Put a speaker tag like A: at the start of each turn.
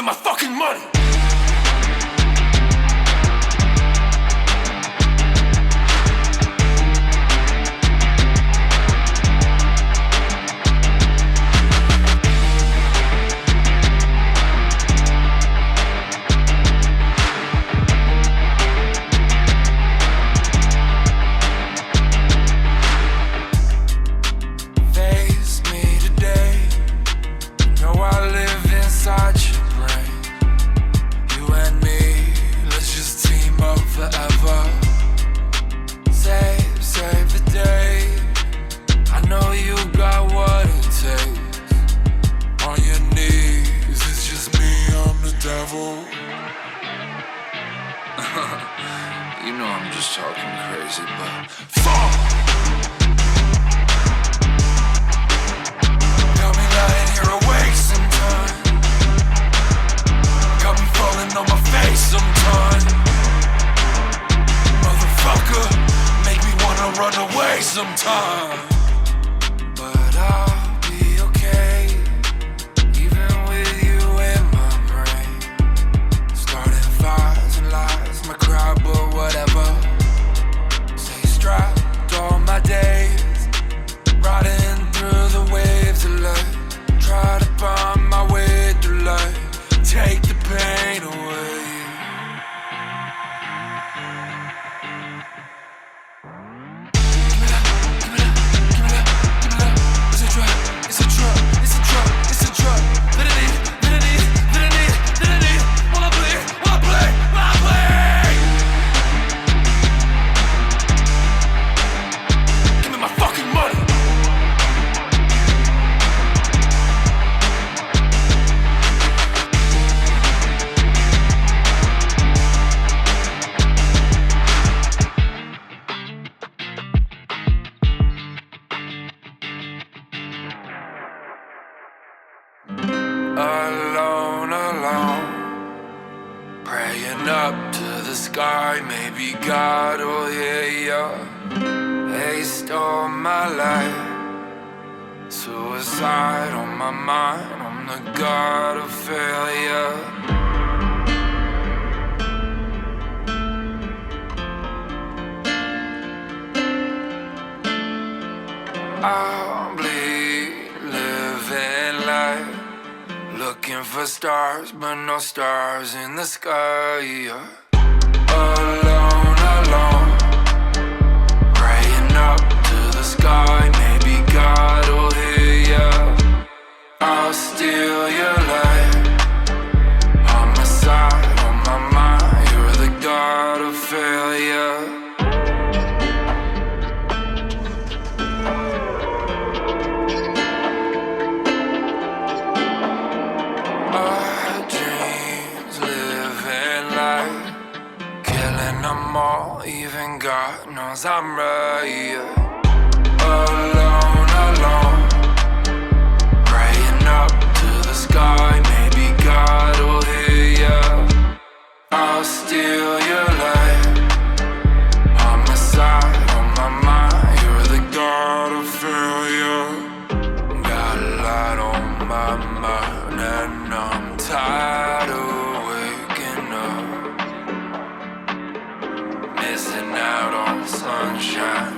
A: my fucking money.
B: You know I'm just talking crazy, but
A: fuck! Got me lying here awake sometimes. Got me falling on my face sometimes. Motherfucker, make me wanna run away sometimes. But I'll be okay, even with you in my brain. Starting fires and lies, my crowd, but whatever. Stay strapped all my days, riding through the waves of life. Try to find my way through life, take the pain away. Alone, alone, praying up to the sky. Maybe God will hear ya. They stole my life, suicide on my mind. I'm the god of failure. I'll bleed, living life, looking for stars, but no stars in the sky. Alone, alone, praying up to the sky. Maybe God will hear ya. I'll steal your light, homicide on my mind. You're the god of failure. Even God knows I'm right. Alone, alone, praying up to the sky. Maybe God will hear ya. I'll steal your light, homicide on my mind. You're the god of failure. Got a lot on my mind and I'm tired of waking up, missing out on sunshine.